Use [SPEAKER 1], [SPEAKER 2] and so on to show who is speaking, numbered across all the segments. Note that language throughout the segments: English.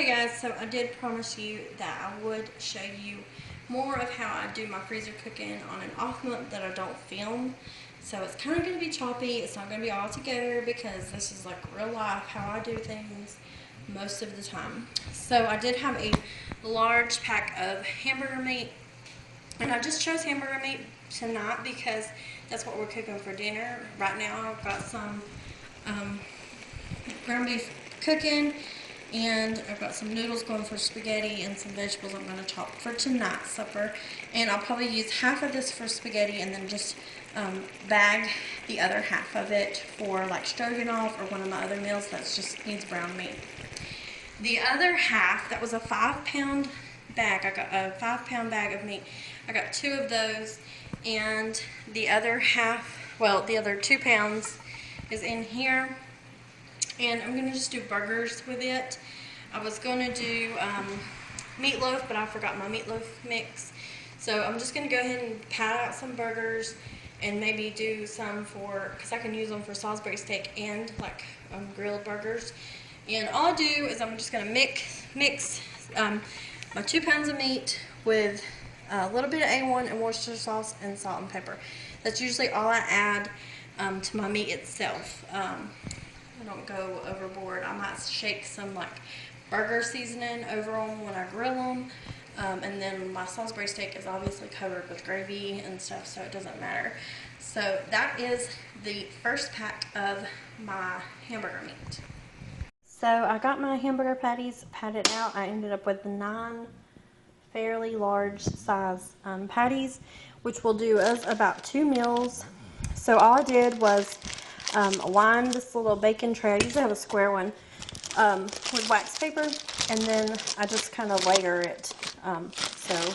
[SPEAKER 1] Okay guys, so I did promise you that I would show you more of how I do my freezer cooking on an off month that I don't film. So it's kind of going to be choppy. It's not going to be all together because this is like real life how I do things most of the time. So I did have a large pack of hamburger meat, and I just chose hamburger meat tonight because that's what we're cooking for dinner. Right now I've got some ground beef cooking, and I've got some noodles going for spaghetti and some vegetables I'm going to chop for tonight's supper. And I'll probably use half of this for spaghetti and then just bag the other half of it for like stroganoff or one of my other meals that just needs brown meat. The other half, that was a 5-pound bag. I got a 5-pound bag of meat. I got 2 of those, and the other half, well, the other 2 pounds is in here. And I'm going to just do burgers with it. I was going to do meatloaf, but I forgot my meatloaf mix. So I'm just going to go ahead and pat out some burgers and maybe do some for, because I can use them for Salisbury steak and like grilled burgers. And all I do is I'm just going to mix my 2 pounds of meat with a little bit of A1 and Worcestershire sauce and salt and pepper. That's usually all I add to my meat itself. I don't go overboard. I might shake some like burger seasoning over them when I grill them. And then my Salisbury steak is obviously covered with gravy and stuff, so it doesn't matter. So that is the first pack of my hamburger meat. So I got my hamburger patties patted out. I ended up with 9 fairly large size patties, which will do us about 2 meals. So all I did was line this little bacon tray. I usually have a square one with wax paper, and then I just kind of layer it so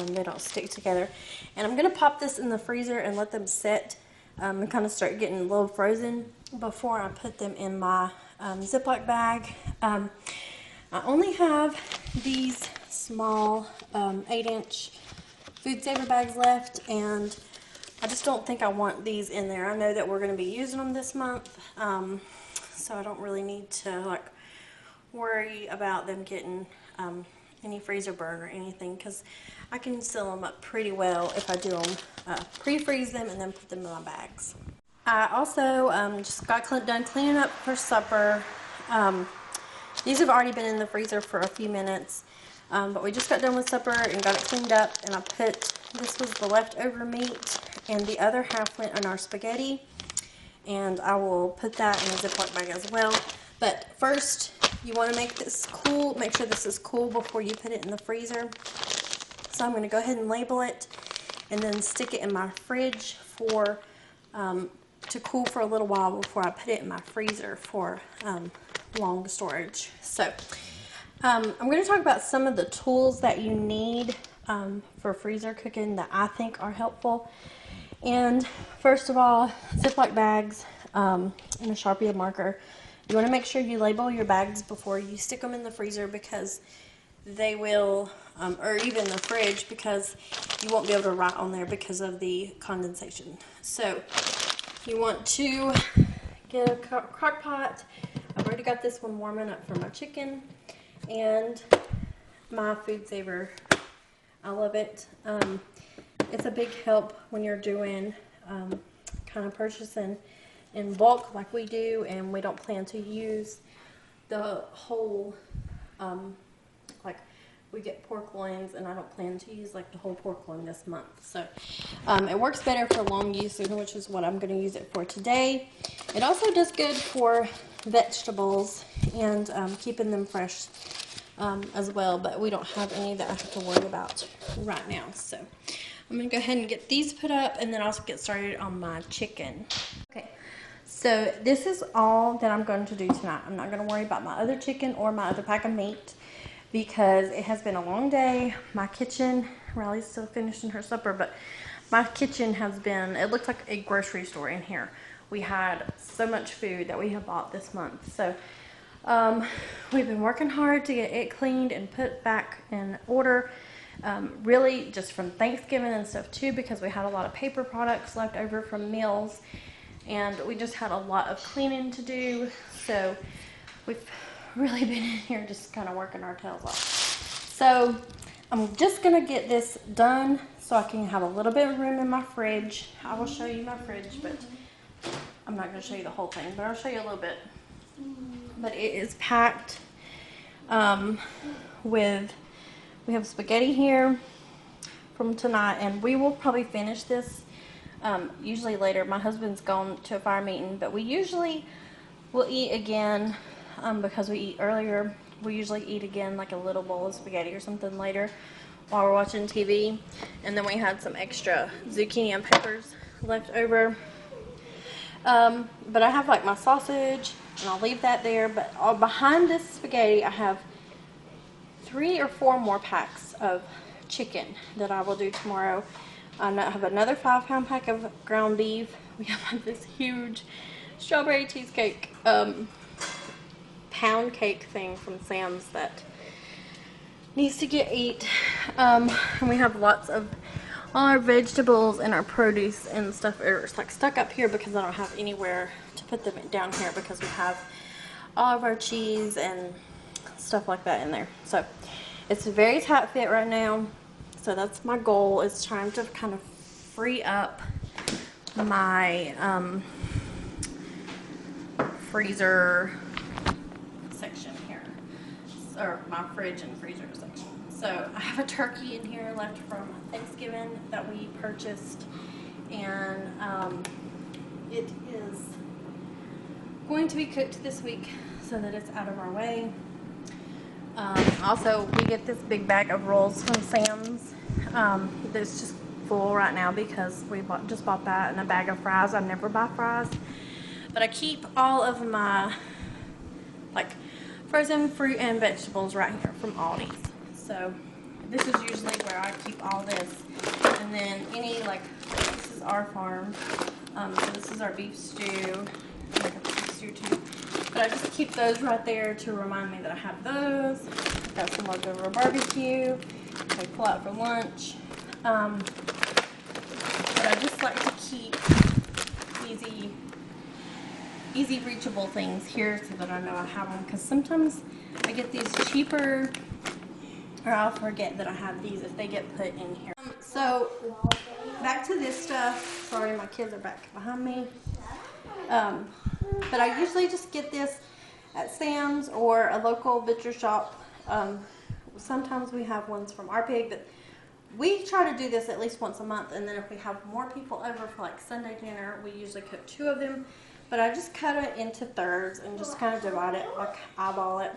[SPEAKER 1] they don't stick together. And I'm going to pop this in the freezer and let them set and kind of start getting a little frozen before I put them in my Ziploc bag. I only have these small 8-inch food saver bags left, and I just don't think I want these in there. I know that we're going to be using them this month, so I don't really need to like worry about them getting any freezer burn or anything, because I can seal them up pretty well if I do them, pre-freeze them and then put them in my bags. I also just got done cleaning up for supper. These have already been in the freezer for a few minutes, but we just got done with supper and got it cleaned up, and I put, this was the leftover meat, and the other half went in our spaghetti, and I will put that in a Ziploc bag as well. But first, you want to make this cool, make sure this is cool before you put it in the freezer. So I'm going to go ahead and label it and then stick it in my fridge for to cool for a little while before I put it in my freezer for long storage. So I'm going to talk about some of the tools that you need for freezer cooking that I think are helpful. And first of all, Ziploc bags and a Sharpie marker. You want to make sure you label your bags before you stick them in the freezer, because they will, or even the fridge, because you won't be able to write on there because of the condensation. So you want to get a crock pot. I've already got this one warming up for my chicken, and my food saver. I love it. It's a big help when you're doing kind of purchasing in bulk like we do, and we don't plan to use the whole, like we get pork loins, and I don't plan to use like the whole pork loin this month. So it works better for long use, which is what I'm going to use it for today. It also does good for vegetables and keeping them fresh as well, but we don't have any that I have to worry about right now. So I'm going to go ahead and get these put up, and then I'll get started on my chicken. Okay, so this is all that I'm going to do tonight. I'm not going to worry about my other chicken or my other pack of meat because it has been a long day. My kitchen, Riley's still finishing her supper, but my kitchen has been, it looks like a grocery store in here. We had so much food that we have bought this month. So we've been working hard to get it cleaned and put back in order. Really just from Thanksgiving and stuff too, because we had a lot of paper products left over from meals, and we just had a lot of cleaning to do. So we've really been in here just kind of working our tails off. So I'm just going to get this done so I can have a little bit of room in my fridge. I will show you my fridge, but I'm not going to show you the whole thing, but I'll show you a little bit. But it is packed with, we have spaghetti here from tonight, and we will probably finish this usually later. My husband's gone to a fire meeting, but we usually will eat again because we eat earlier. We usually eat again like a little bowl of spaghetti or something later while we're watching TV. And then we had some extra zucchini and peppers left over. But I have like my sausage, and I'll leave that there. But behind this spaghetti, I have 3 or 4 more packs of chicken that I will do tomorrow. I have another 5-pound pack of ground beef. We have like this huge strawberry cheesecake pound cake thing from Sam's that needs to get eat. And we have lots of all our vegetables and our produce and stuff are like stuck up here because I don't have anywhere to put them down here because we have all of our cheese and stuff like that in there. So it's a very tight fit right now. So that's my goal, is trying to kind of free up my freezer section here, or my fridge and freezer section. So I have a turkey in here left from Thanksgiving that we purchased, and it is going to be cooked this week so that it's out of our way. Also, we get this big bag of rolls from Sam's that's just full right now because we just bought that, and a bag of fries. I never buy fries, but I keep all of my like frozen fruit and vegetables right here from Aldi's. So this is usually where I keep all this, and then any like, this is our farm, so this is our beef stew, like a beef stew too. But I just keep those right there to remind me that I have those. I've got some leftover barbecue I pull out for lunch. But I just like to keep easy reachable things here so that I know I have them, because sometimes I get these cheaper, or I'll forget that I have these if they get put in here. So back to this stuff. Sorry, my kids are back behind me. But I usually just get this at Sam's or a local butcher shop. Sometimes we have ones from our pig, but we try to do this at least once a month. And then if we have more people over for like Sunday dinner, we usually cook 2 of them. But I just cut it into thirds and just kind of divide it, like eyeball it.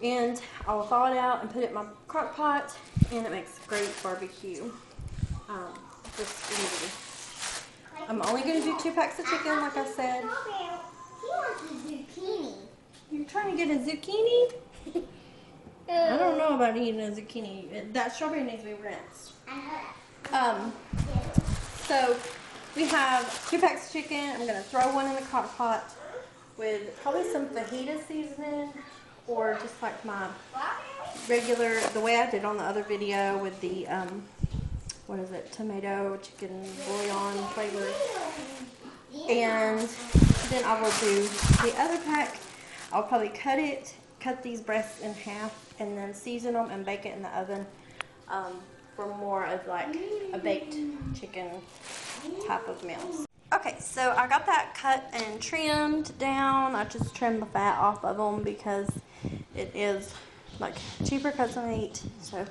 [SPEAKER 1] And I will thaw it out and put it in my crock pot, and it makes great barbecue. Just easy. I'm only going to do 2 packs of chicken, like I said.
[SPEAKER 2] He wants a zucchini.
[SPEAKER 1] You're trying to get a zucchini? I don't know about eating a zucchini. That strawberry needs to be rinsed. So we have 2 packs of chicken. I'm going to throw one in the crock pot with probably some fajita seasoning, or just like my regular, the way I did on the other video with the what is it, tomato chicken bouillon flavor. And then I will do the other pack. I'll probably cut these breasts in half, and then season them and bake it in the oven for more of like a baked chicken type of meals. Okay, so I got that cut and trimmed down. I just trimmed the fat off of them because it is like cheaper cuts of meat. So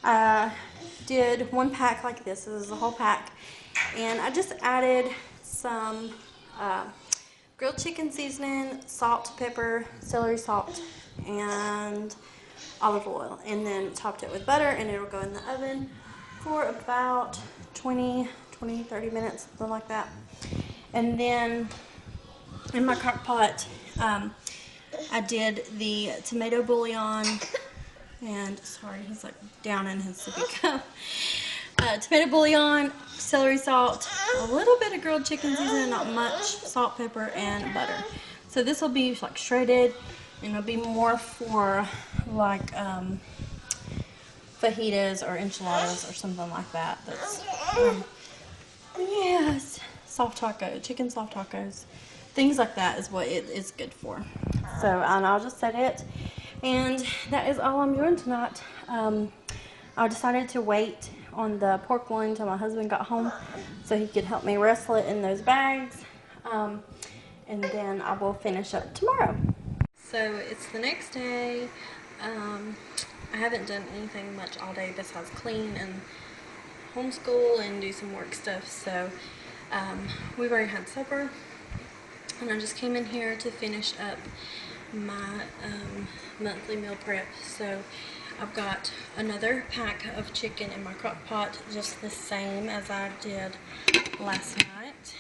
[SPEAKER 1] I did 1 pack like this. This is a whole pack, and I just added some grilled chicken seasoning, salt, pepper, celery salt, and olive oil, and then topped it with butter, and it'll go in the oven for about 30 minutes, something like that. And then in my crock pot, I did the tomato bouillon, and sorry, he's like down in his sippy cup. Tomato bouillon, celery salt, a little bit of grilled chicken seasoning, not much, salt, pepper, and butter. So this will be like shredded, and it'll be more for like fajitas or enchiladas or something like that. That's yes, soft taco, chicken soft tacos. things like that is what it is good for. So, and I'll just set it, and that is all I'm doing tonight. I decided to wait on the pork loin until my husband got home so he could help me wrestle it in those bags, and then I will finish up tomorrow. So it's the next day. I haven't done anything much all day besides clean and homeschool and do some work stuff. So we've already had supper, and I just came in here to finish up my monthly meal prep. So I've got another pack of chicken in my crock pot, just the same as I did last night.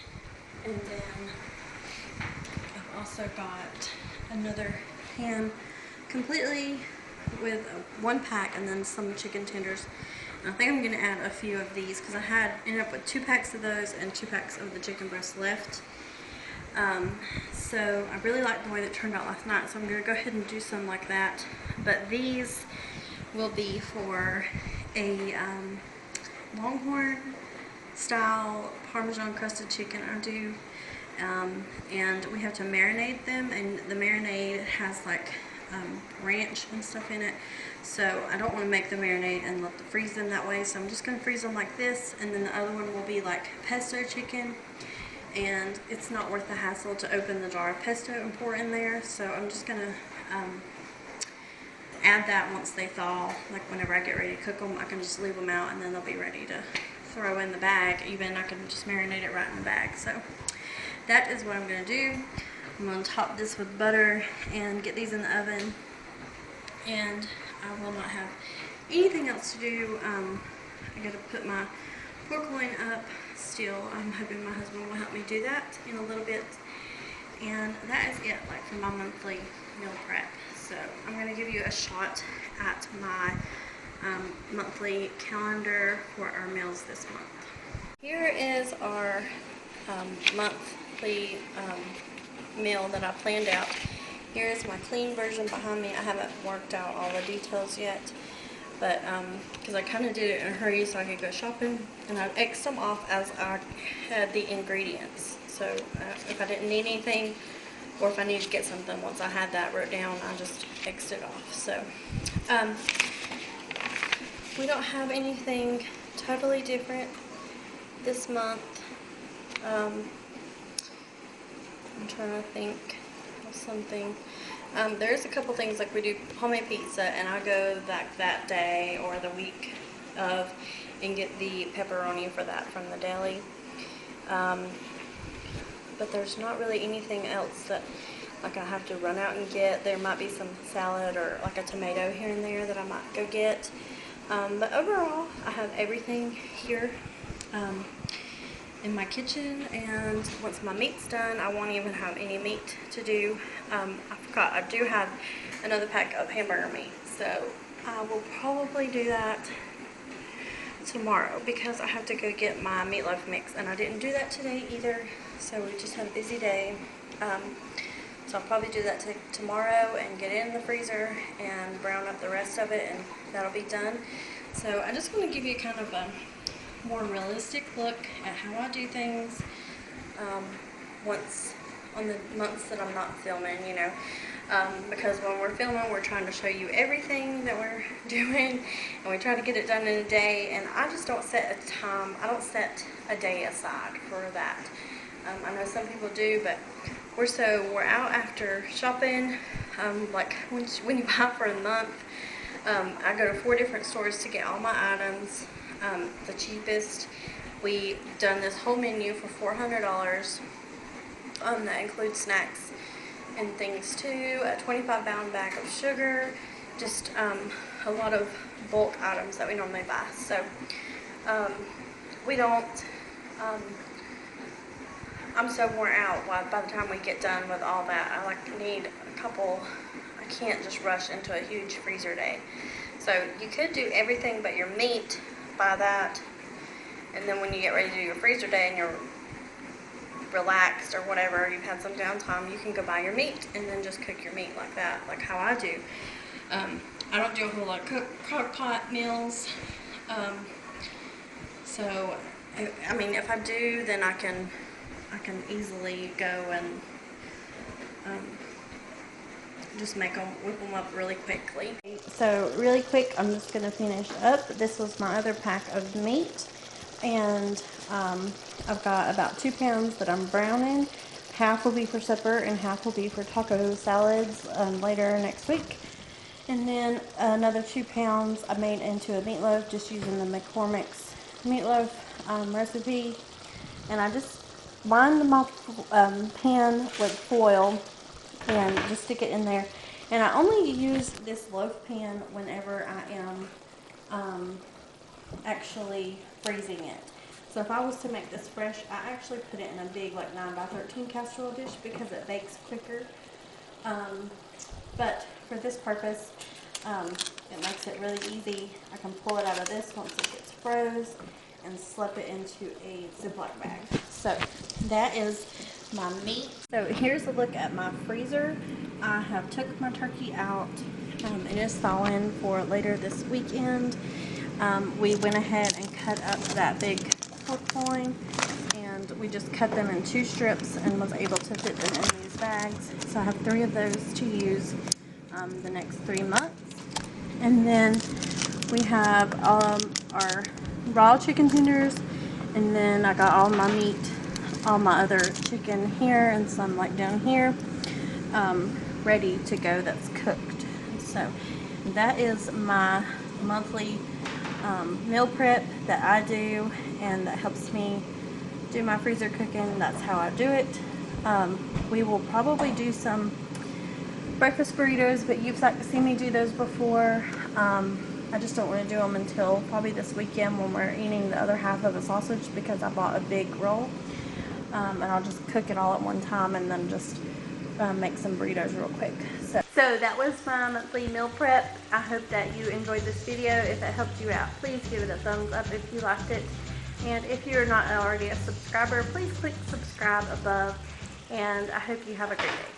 [SPEAKER 1] And then I've also got another pan completely with one pack and then some chicken tenders. And I think I'm going to add a few of these because I ended up with 2 packs of those and 2 packs of the chicken breast left. So I really liked the way that turned out last night, so I'm going to go ahead and do some like that. But these will be for a Longhorn style Parmesan crusted chicken I do. And we have to marinate them, and the marinade has like ranch and stuff in it, so I don't want to make the marinade and freeze them that way, so I'm just going to freeze them like this. And then the other one will be like pesto chicken, and it's not worth the hassle to open the jar of pesto and pour in there, so I'm just going to add that once they thaw. Like whenever I get ready to cook them, I can just leave them out and then they'll be ready to throw in the bag. Even I can just marinate it right in the bag. So that is what I'm going to do. I'm going to top this with butter and get these in the oven, and I will not have anything else to do. I got to put my pork loin up still. I'm hoping my husband will help me do that in a little bit, and that is it, like, for my monthly meal prep. So I'm going to give you a shot at my monthly calendar for our meals this month. Here is our monthly meal that I planned out. Here is my clean version behind me. I haven't worked out all the details yet, but because I kind of did it in a hurry so I could go shopping, and I X'd them off as I had the ingredients. So if I didn't need anything, or if I needed to get something, once I had that wrote down, I just X'd it off. So we don't have anything totally different this month. I'm trying to think of something. There's a couple things, like we do homemade pizza, and I go back that day or the week of and get the pepperoni for that from the deli. But there's not really anything else that like I have to run out and get. There might be some salad or like a tomato here and there that I might go get. But overall, I have everything here in my kitchen, and once my meat's done, I won't even have any meat to do. I forgot, I do have another pack of hamburger meat, so I will probably do that tomorrow because I have to go get my meatloaf mix, and I didn't do that today either, so we just had a busy day. So I'll probably do that tomorrow and get it in the freezer and brown up the rest of it, and that'll be done. So I just want to give you kind of a more realistic look at how I do things once on the months that I'm not filming, you know, because when we're filming, we're trying to show you everything that we're doing, and we try to get it done in a day, and I just don't set a time. I don't set a day aside for that. I know some people do, but we're out after shopping. Like when you buy for a month, I go to 4 different stores to get all my items. The cheapest. We've done this whole menu for $400. That includes snacks and things too. A 25-pound bag of sugar. Just a lot of bulk items that we normally buy. So we don't. I'm so worn out by the time we get done with all that. I need a couple. I can't just rush into a huge freezer day. So you could do everything but your meat. Buy that, and then when you get ready to do your freezer day and you're relaxed or whatever, you've had some downtime, you can go buy your meat and then just cook your meat like that, like how I do. I don't do a whole lot of crock pot meals, so I mean, if I do, then I can easily go and just whip them up really quickly. So really quick, I'm just going to finish up. This was my other pack of meat, and I've got about 2 pounds that I'm browning. Half will be for supper and half will be for taco salads later next week. And then another 2 pounds I made into a meatloaf just using the McCormick's meatloaf recipe. And I just line my pan with foil and just stick it in there. And I only use this loaf pan whenever I am actually freezing it. So if I was to make this fresh, I actually put it in a big like 9x13 casserole dish because it bakes quicker. But for this purpose, it makes it really easy. I can pull it out of this once it gets froze and slip it into a Ziploc bag. So that is my meat. So here's a look at my freezer. I have took my turkey out. It is thawing for later this weekend. We went ahead and cut up that big pork loin, and we just cut them in 2 strips and was able to fit them in these bags. So I have 3 of those to use the next 3 months. And then we have our raw chicken tenders, and then I got all my meat, all my other chicken here and some like down here, ready to go that's cooked. So that is my monthly meal prep that I do, and that helps me do my freezer cooking. That's how I do it. We will probably do some breakfast burritos, but you've seen me do those before. I just don't want to do them until probably this weekend when we're eating the other half of the sausage, because I bought a big roll. And I'll just cook it all at one time and then just make some burritos real quick. So that was my monthly meal prep. I hope that you enjoyed this video. If it helped you out, please give it a thumbs up if you liked it. And if you're not already a subscriber, please click subscribe above. And I hope you have a great day.